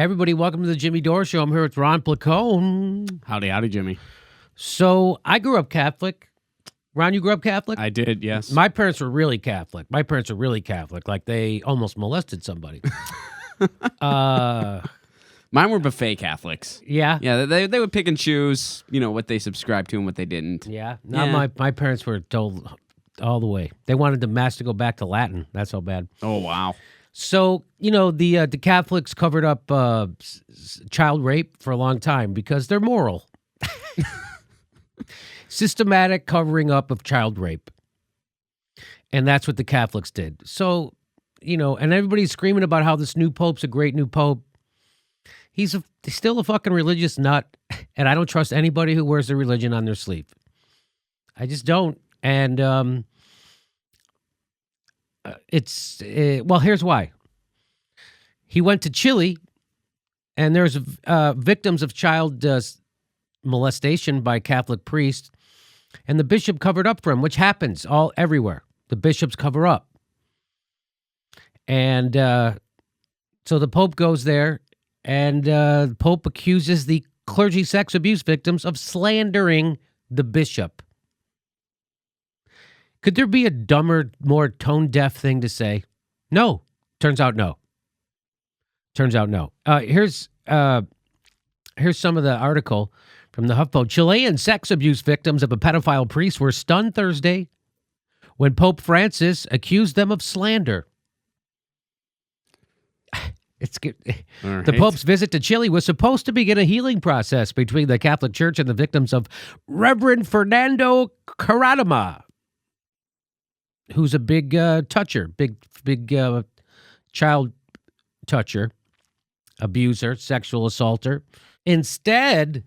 Hey everybody, welcome to the Jimmy Dore Show. I'm here with Ron Placone. Howdy, Jimmy. So I grew up Catholic. Ron, you grew up Catholic? I did, yes. My parents were really Catholic. Like they almost molested somebody. Mine were buffet Catholics. Yeah? Yeah, they would pick and choose, what they subscribed to and what they didn't. Yeah. No, my parents were told all the way. They wanted the Mass to go back to Latin. That's how bad. Oh, wow. So, the Catholics covered up child rape for a long time because they're moral. Systematic covering up of child rape. And that's what the Catholics did. So, and everybody's screaming about how this new pope's a great new pope. He's still a fucking religious nut, and I don't trust anybody who wears their religion on their sleeve. I just don't. And here's why. He went to Chile, and there's victims of child molestation by Catholic priests, and the bishop covered up for him, which happens everywhere. The bishops cover up. And so the Pope goes there, and the Pope accuses the clergy sex abuse victims of slandering the bishop. Could there be a dumber, more tone-deaf thing to say? No. Turns out no. Here's some of the article from the HuffPo. Chilean sex abuse victims of a pedophile priest were stunned Thursday when Pope Francis accused them of slander. It's good. Right. The Pope's visit to Chile was supposed to begin a healing process between the Catholic Church and the victims of Reverend Fernando Caradima, who's a big toucher, big child toucher, abuser, sexual assaulter. Instead,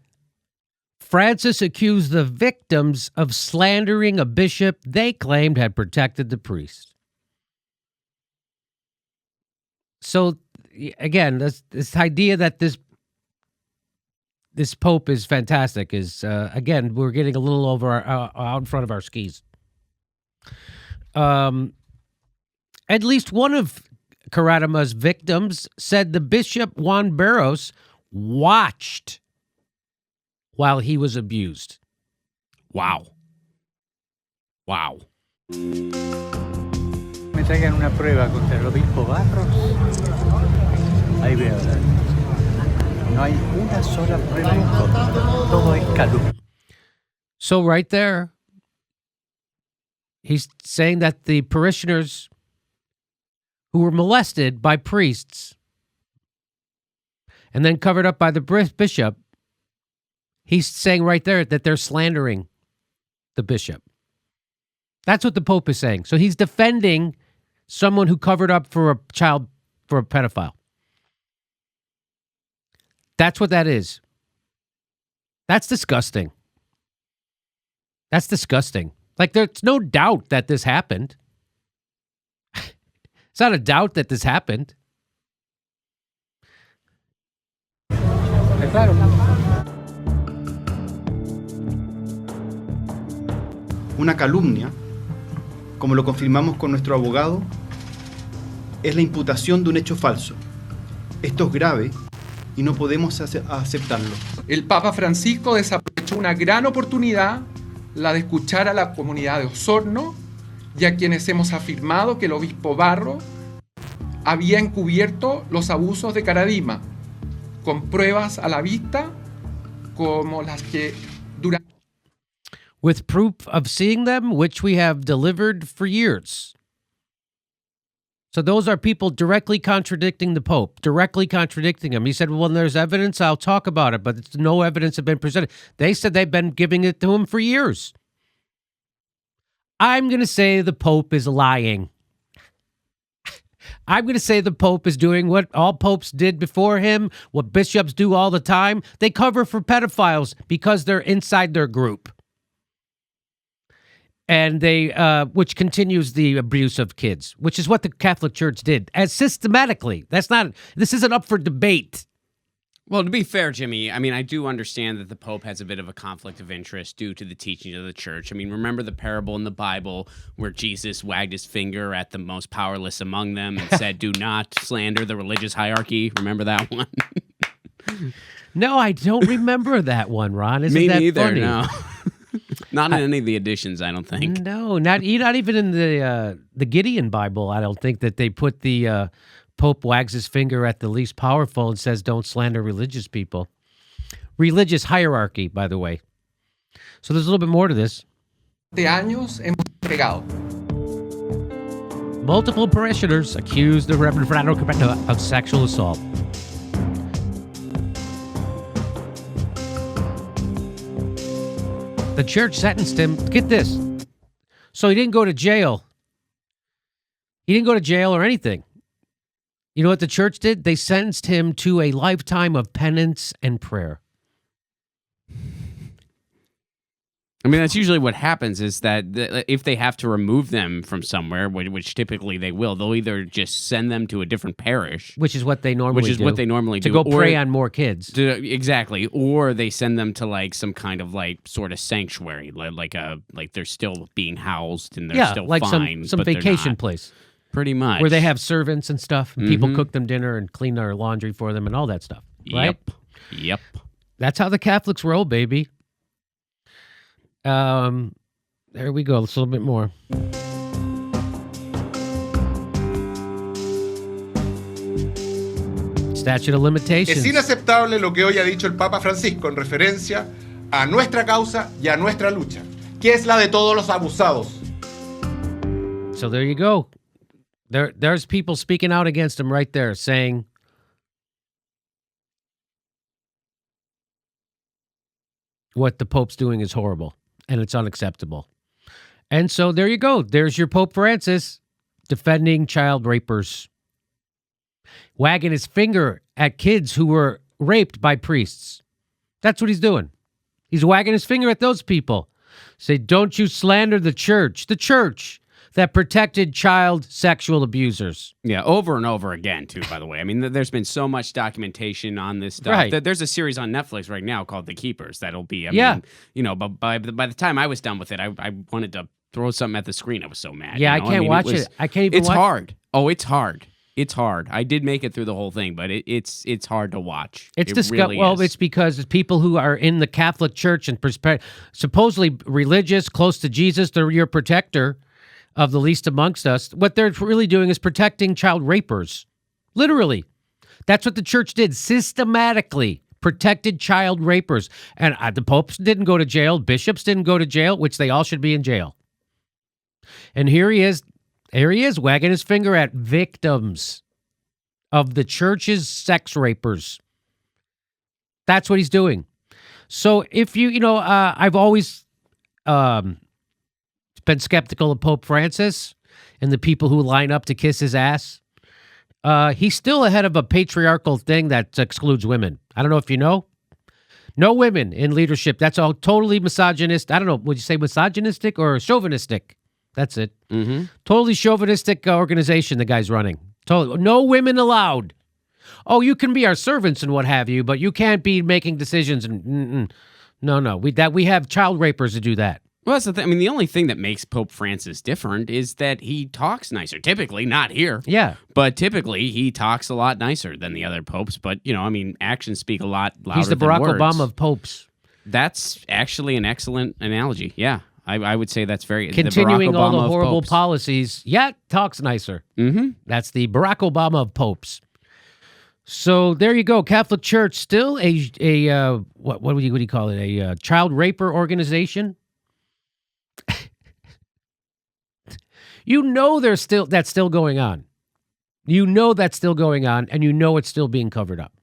Francis accused the victims of slandering a bishop they claimed had protected the priest. So, again, this idea that this Pope is fantastic is, again, we're getting a little out in front of our skis. At least one of Caradima's victims said the Bishop Juan Barros watched while he was abused. Wow. Me traigan una prueba contra el obispo Barros. Ahí veo. No hay una sola prueba en contra. Todo es calumnia. So right there, he's saying that the parishioners who were molested by priests and then covered up by the bishop, he's saying right there that they're slandering the bishop. That's what the Pope is saying. So he's defending someone who covered up for a pedophile. That's what that is. That's disgusting. Like, there's no doubt that this happened. It's not a doubt that this happened. Una calumnia, como lo confirmamos con nuestro abogado, es la imputación de un hecho falso. Esto es grave y no podemos aceptarlo. El Papa Francisco desaprovechó una gran oportunidad, la de escuchar a la comunidad de Osorno y a quienes hemos afirmado que el obispo Barro había encubierto los abusos de Caradima, con pruebas a la vista como las que durante... With proof of seeing them, which we have delivered for years. So those are people directly contradicting the Pope, directly contradicting him. He said, well, when there's evidence, I'll talk about it, but no evidence has been presented. They said they've been giving it to him for years. I'm going to say the Pope is lying. I'm going to say the Pope is doing what all popes did before him, what bishops do all the time. They cover for pedophiles because they're inside their group. And which continues the abuse of kids, which is what the Catholic Church did, as systematically. This isn't up for debate. Well, to be fair, Jimmy, I mean, I do understand that the Pope has a bit of a conflict of interest due to the teaching of the church. I mean, remember the parable in the Bible where Jesus wagged his finger at the most powerless among them and said, do not slander the religious hierarchy? Remember that one? No, I don't remember that one, Ron. Isn't Me that neither, funny? no. Not in any of the editions, I don't think. No, not even in the Gideon Bible. I don't think that they put the Pope wags his finger at the least powerful and says, "Don't slander religious people." Religious hierarchy, by the way. So there's a little bit more to this. De años hemos pegado. Multiple parishioners accused the Reverend Fernando Carpenter of sexual assault. The church sentenced him. Get this. So he didn't go to jail. He didn't go to jail or anything. You know what the church did? They sentenced him to a lifetime of penance and prayer. I mean, that's usually what happens is that if they have to remove them from somewhere, which typically they will, they'll either just send them to a different parish. Which is what they normally do. To go prey on more kids. Exactly. Or they send them to like some kind of like sort of sanctuary, like they're still being housed and they're still like fine. some vacation place. Pretty much. Where they have servants and stuff. And people cook them dinner and clean their laundry for them and all that stuff. Right? Yep. That's how the Catholics roll, baby. There we go. Let's a little bit more. Statute of limitations. Es inaceptable lo que hoy ha dicho el Papa Francisco en referencia a nuestra causa y a nuestra lucha, que es la de todos los abusados. So there you go. There's people speaking out against him right there, saying what the Pope's doing is horrible and it's unacceptable. And so there you go. There's your Pope Francis defending child rapers, wagging his finger at kids who were raped by priests. That's what he's doing. He's wagging his finger at those people. Say, don't you slander the church that protected child sexual abusers. Yeah, over and over again, too, by the way. I mean, there's been so much documentation on this stuff. Right. There's a series on Netflix right now called The Keepers that'll be, I mean, you know, but by the time I was done with it, I wanted to throw something at the screen. I was so mad. Yeah, you know? I can't watch it. I can't even watch it. It's watch hard. Oh, it's hard. It's hard. I did make it through the whole thing, but it's hard to watch. It's really well, is. it's because people who are in the Catholic Church and supposedly religious, close to Jesus, they're your protector of the least amongst us. What they're really doing is protecting child rapers. Literally. That's what the church did, systematically protected child rapers. And the popes didn't go to jail. Bishops didn't go to jail, which they all should be in jail. And here he is, wagging his finger at victims of the church's sex rapers. That's what he's doing. So if I've always been skeptical of Pope Francis and the people who line up to kiss his ass. He's still ahead of a patriarchal thing that excludes women. I don't know if you know. No women in leadership. That's all totally misogynist. I don't know. Would you say misogynistic or chauvinistic? That's it. Mm-hmm. Totally chauvinistic organization the guy's running. Totally. No women allowed. Oh, you can be our servants and what have you, but you can't be making decisions. And no. We have child rapers to do that. Well, that's the thing. I mean, the only thing that makes Pope Francis different is that he talks nicer. Typically, not here. Yeah. But typically, he talks a lot nicer than the other popes. But, actions speak a lot louder He's the than Barack words. Obama of popes. That's actually an excellent analogy. Yeah. I would say that's very... Continuing the Barack all Obama the of horrible popes. policies, yet talks nicer. Mm-hmm. That's the Barack Obama of popes. So there you go. Catholic Church still a what do you call it? A child raper organization. That's still going on. You know that's still going on, and you know it's still being covered up.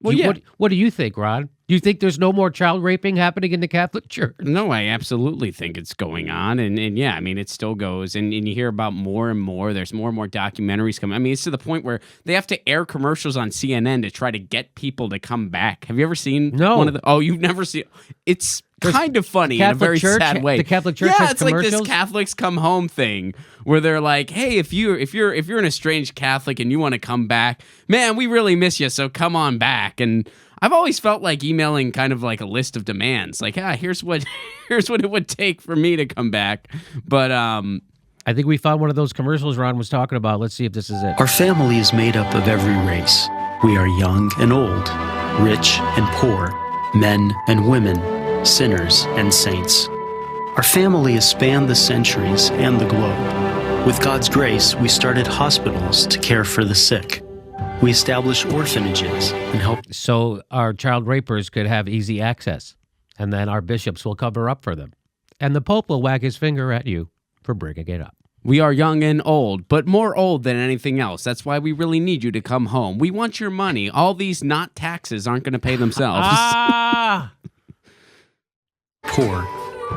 Well, yeah. What do you think, Ron? Do you think there's no more child raping happening in the Catholic Church? No, I absolutely think it's going on. And yeah, I mean, it still goes. And you hear about more and more. There's more and more documentaries coming. I mean, it's to the point where they have to air commercials on CNN to try to get people to come back. Have you ever seen one of the... Oh, you've never seen... It's kind of funny in a very sad way. The Catholic Church yeah, has it's like commercials? this Catholics come home thing where they're like, hey, if you're an estranged Catholic and you want to come back, man, we really miss you, so come on back. And I've always felt like emailing kind of like a list of demands, like, here's what it would take for me to come back. But I think we found one of those commercials Ron was talking about. Let's see if this is it. Our family is made up of every race. We are young and old, rich and poor, men and women, sinners and saints. Our family has spanned the centuries and the globe. With God's grace, we started hospitals to care for the sick. We established orphanages and helped So our child rapers could have easy access, and then our bishops will cover up for them. And the Pope will wag his finger at you for bringing it up. We are young and old, but more old than anything else. That's why we really need you to come home. We want your money. All these not taxes aren't going to pay themselves. poor.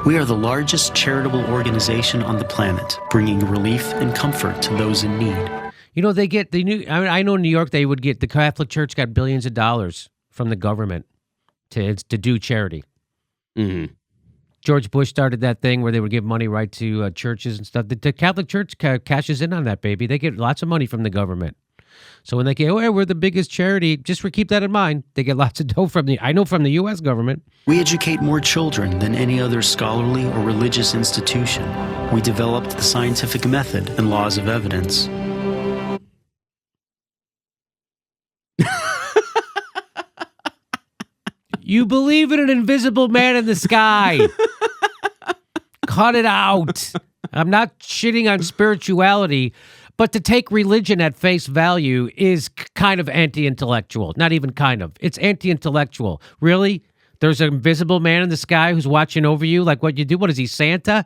We are the largest charitable organization on the planet, bringing relief and comfort to those in need. You know, they get the new. I know in New York they would get, the Catholic Church got billions of dollars from the government to do charity. Mm-hmm. George Bush started that thing where they would give money right to churches and stuff. The Catholic Church cashes in on that, baby. They get lots of money from the government. So when they go, oh, we're the biggest charity, just keep that in mind. They get lots of dough from the U.S. government. We educate more children than any other scholarly or religious institution. We developed the scientific method and laws of evidence. You believe in an invisible man in the sky. Cut it out. I'm not shitting on spirituality, but to take religion at face value is kind of anti-intellectual. Not even kind of. It's anti-intellectual. Really? There's an invisible man in the sky who's watching over you like what you do? What is he, Santa?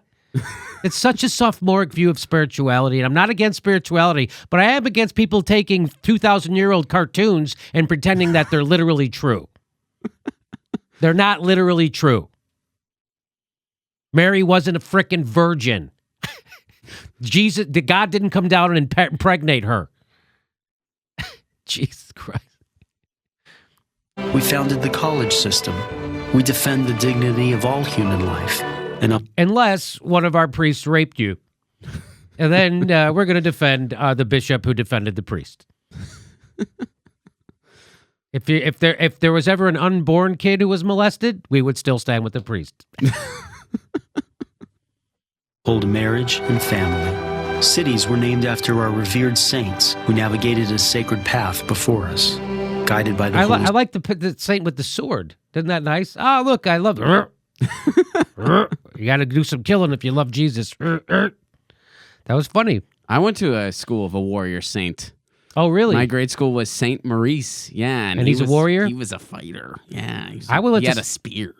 It's such a sophomoric view of spirituality, and I'm not against spirituality, but I am against people taking 2,000-year-old cartoons and pretending that they're literally true. They're not literally true. Mary wasn't a frickin' virgin. God didn't come down and impregnate her. Jesus Christ. We founded the college system. We defend the dignity of all human life. Unless one of our priests raped you. And then we're going to defend the bishop who defended the priest. If there was ever an unborn kid who was molested, we would still stand with the priest. Hold marriage and family. Cities were named after our revered saints who navigated a sacred path before us, guided by the I Holy like the saint with the sword. Isn't that nice? Oh, look, I love it. You got to do some killing if you love Jesus. That was funny. I went to a school of a warrior saint. Oh, really? My grade school was Saint Maurice. Yeah, and he's a warrior? He was a fighter. Yeah, he had a spear.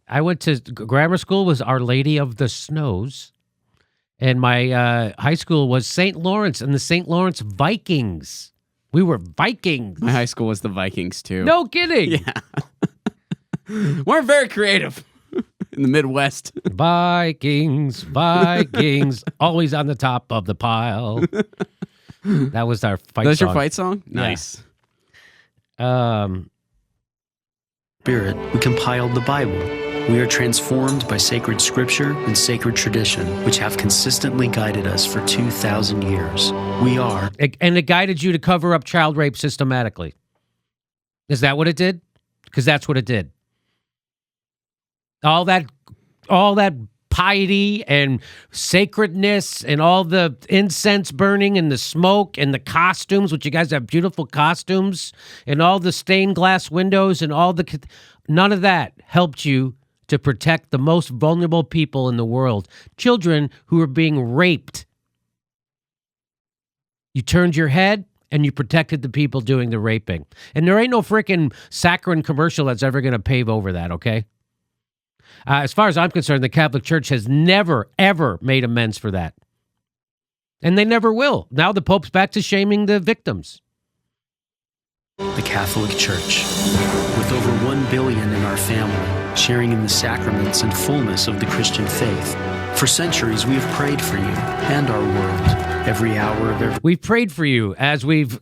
I went to grammar school, was Our Lady of the Snows. And my high school was St. Lawrence and the St. Lawrence Vikings. We were Vikings. My high school was the Vikings, too. No kidding. Yeah. We're very creative in the Midwest. Vikings, always on the top of the pile. That was our fight song. That's your fight song? Nice. Spirit, we compiled the Bible. We are transformed by sacred scripture and sacred tradition, which have consistently guided us for 2,000 years. We are... And it guided you to cover up child rape systematically. Is that what it did? Because that's what it did. All that piety and sacredness and all the incense burning and the smoke and the costumes, which you guys have beautiful costumes, and all the stained glass windows and none of that helped you to protect the most vulnerable people in the world, children who are being raped. You turned your head and you protected the people doing the raping. And there ain't no freaking saccharine commercial that's ever going to pave over that, okay? As far as I'm concerned, the Catholic Church has never, ever made amends for that. And they never will. Now the Pope's back to shaming the victims. The Catholic Church. With over 1 billion in our family, sharing in the sacraments and fullness of the Christian faith. For centuries, we have prayed for you and our world. Every hour of every... We've prayed for you as the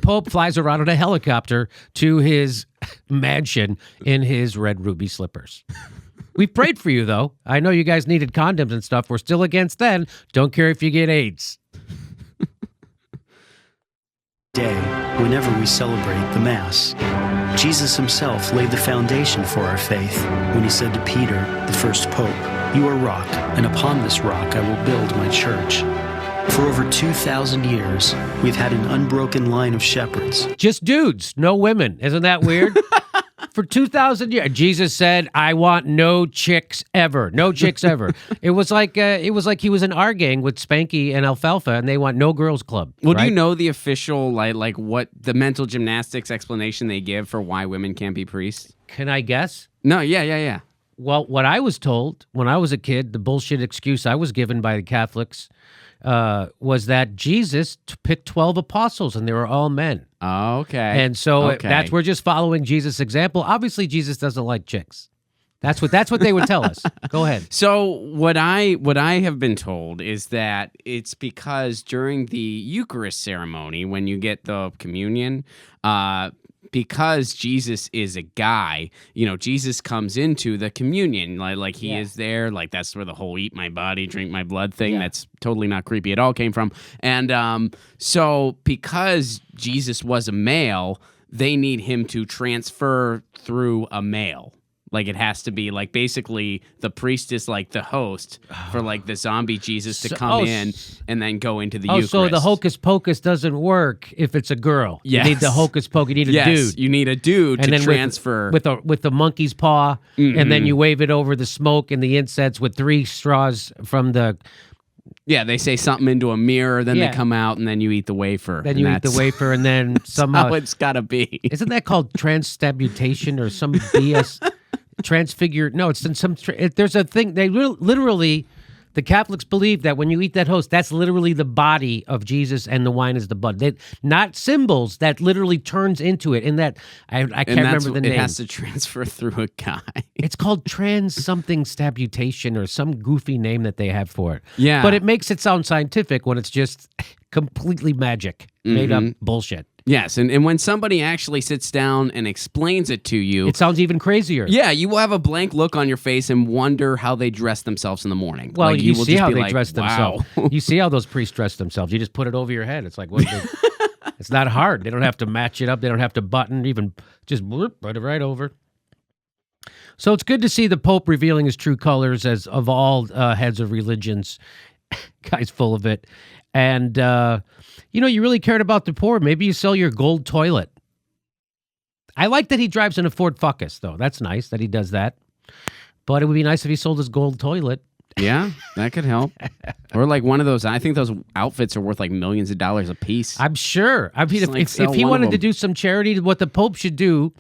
Pope flies around in a helicopter to his mansion in his red ruby slippers. We've prayed for you, though. I know you guys needed condoms and stuff. We're still against then. Don't care if you get AIDS. Day, whenever we celebrate the Mass. Jesus himself laid the foundation for our faith when he said to Peter, the first pope, "You are rock, and upon this rock I will build my church." For over 2,000 years, we've had an unbroken line of shepherds. Just dudes, no women. Isn't that weird? For 2,000 years, Jesus said, "I want no chicks ever, no chicks ever." It was like he was in our gang with Spanky and Alfalfa, and they want no girls club. Well, right? do you know the official like what the mental gymnastics explanation they give for why women can't be priests? Can I guess? No, yeah. Well, what I was told when I was a kid, the bullshit excuse I was given by the Catholics was that Jesus picked 12 apostles, and they were all men. Okay. And so Okay. we're just following Jesus' example. Obviously, Jesus doesn't like chicks. That's what they would tell us. Go ahead. So what I have been told is that it's because during the Eucharist ceremony, when you get the communion, because Jesus is a guy, Jesus comes into the communion like he is there. Like that's where the whole "eat my body, drink my blood" thing. That's totally not creepy at all came from. And so because Jesus was a male, they need him to transfer through a male. Like it has to be like basically the priest is like the host for like the zombie Jesus to come in and then go into the Eucharist. So the hocus pocus doesn't work if it's a girl. Yes. You need the hocus pocus. You need a dude. You need a dude And to then transfer. with the monkey's paw, and then you wave it over the smoke and the incense with 3 straws from the. Yeah, they say something into a mirror, then Yeah. they come out, and then you eat the wafer. Then and you eat the that's wafer, and then somehow how it's gotta be. isn't that called transstabutation or some BS? Transfigure? No, it's in some. There's a thing. They literally, the Catholics believe that when you eat that host, that's literally the body of Jesus, and the wine is the blood. Not symbols. That literally turns into it. And that I can't remember the name. It has to transfer through a guy. It's called trans something stabutation or some goofy name that they have for it. Yeah. But it makes it sound scientific when it's just completely magic, made up bullshit. Yes, and when somebody actually sits down and explains it to you, It sounds even crazier. yeah, you will have a blank look on your face and wonder how they dress themselves in the morning. Well, Like, you will see just how be they like, dress wow. themselves. You see how those priests dress themselves. You just put it over your head. It's like, it's not hard. They don't have to match it up. They don't have to button, even just put it right over. So it's good to see the Pope revealing his true colors as of all heads of religions. Guy's full of it. And, you really cared about the poor. Maybe you sell your gold toilet. I like that he drives in a Ford Focus, though. That's nice that he does that. But it would be nice if he sold his gold toilet. Yeah, that could help. Or like one of those, I think those outfits are worth like millions of dollars a piece. I'm sure. I mean, Just, if he sell one wanted of to them. do some charity, what the Pope should do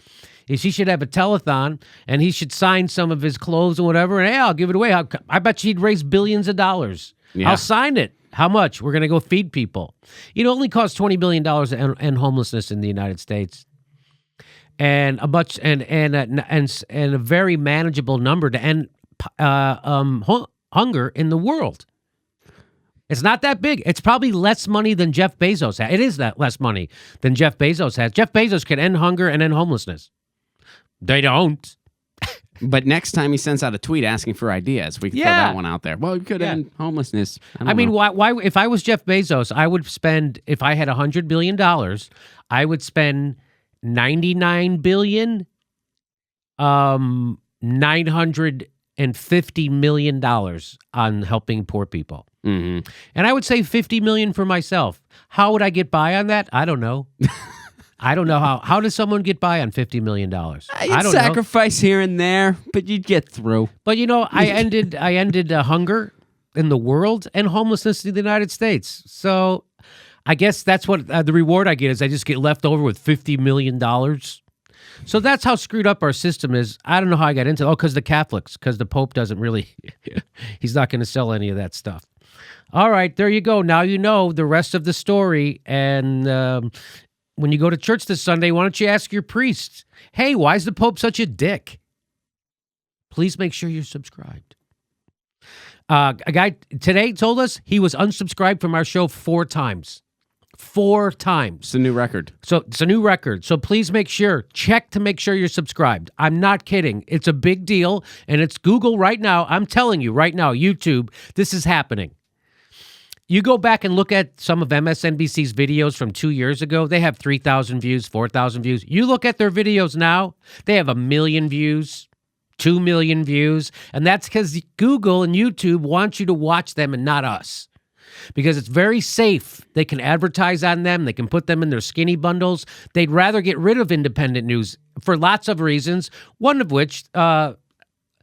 is he should have a telethon, and he should sign some of his clothes and whatever, and hey, I'll give it away. I bet you he'd raise billions of dollars. Yeah. I'll sign it. How much? We're going to go feed people. It only costs $20 billion to end homelessness in the United States. And a much and a very manageable number to end hunger in the world. It's not that big. It's probably less money than Jeff Bezos has. It is that less money than Jeff Bezos has. Jeff Bezos can end hunger and end homelessness. They don't. But next time he sends out a tweet asking for ideas, we can throw that one out there. Well, you could end homelessness. I mean, know. why? If I was Jeff Bezos, I would spend. If I had $100 billion, I would spend $99 billion, $950 million on helping poor people. Mm-hmm. And I would say $50 million for myself. How would I get by on that? I don't know. I don't know how. How does someone get by on $50 million? I don't know. Sacrifice here and there, but you'd get through. But I ended hunger in the world and homelessness in the United States. So I guess that's what the reward I get is I just get left over with $50 million. So that's how screwed up our system is. I don't know how I got into it. Oh, because the Catholics, because the Pope doesn't really, he's not going to sell any of that stuff. All right, there you go. Now you know the rest of the story. And when you go to church this Sunday, why don't you ask your priest, hey, why is the Pope such a dick? Please make sure you're subscribed. A guy today told us he was unsubscribed from our show 4 times. 4 times. It's a new record. So it's a new record. So please check to make sure you're subscribed. I'm not kidding. It's a big deal, and it's Google right now. I'm telling you right now, YouTube, this is happening. You go back and look at some of MSNBC's videos from 2 years ago. They have 3,000 views, 4,000 views. You look at their videos now, they have 1 million views, 2 million views. And that's because Google and YouTube want you to watch them and not us. because it's very safe. They can advertise on them. They can put them in their skinny bundles. They'd rather get rid of independent news for lots of reasons, one of which,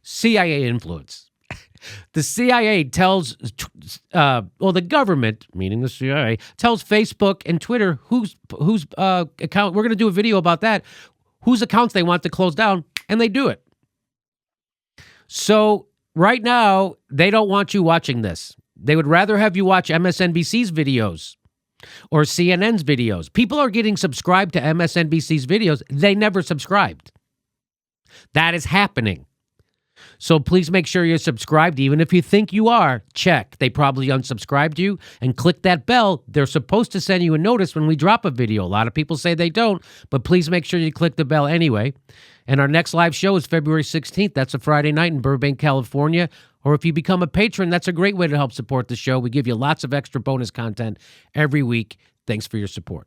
CIA influence. The CIA tells, the government, meaning the CIA, tells Facebook and Twitter whose account, we're going to do a video about that, whose accounts they want to close down, and they do it. So right now, they don't want you watching this. They would rather have you watch MSNBC's videos or CNN's videos. People are getting subscribed to MSNBC's videos. They never subscribed. That is happening. So please make sure you're subscribed. Even if you think you are, check. They probably unsubscribed you, and click that bell. They're supposed to send you a notice when we drop a video. A lot of people say they don't, but please make sure you click the bell anyway. And our next live show is February 16th. That's a Friday night in Burbank, California. Or if you become a patron, that's a great way to help support the show. We give you lots of extra bonus content every week. Thanks for your support.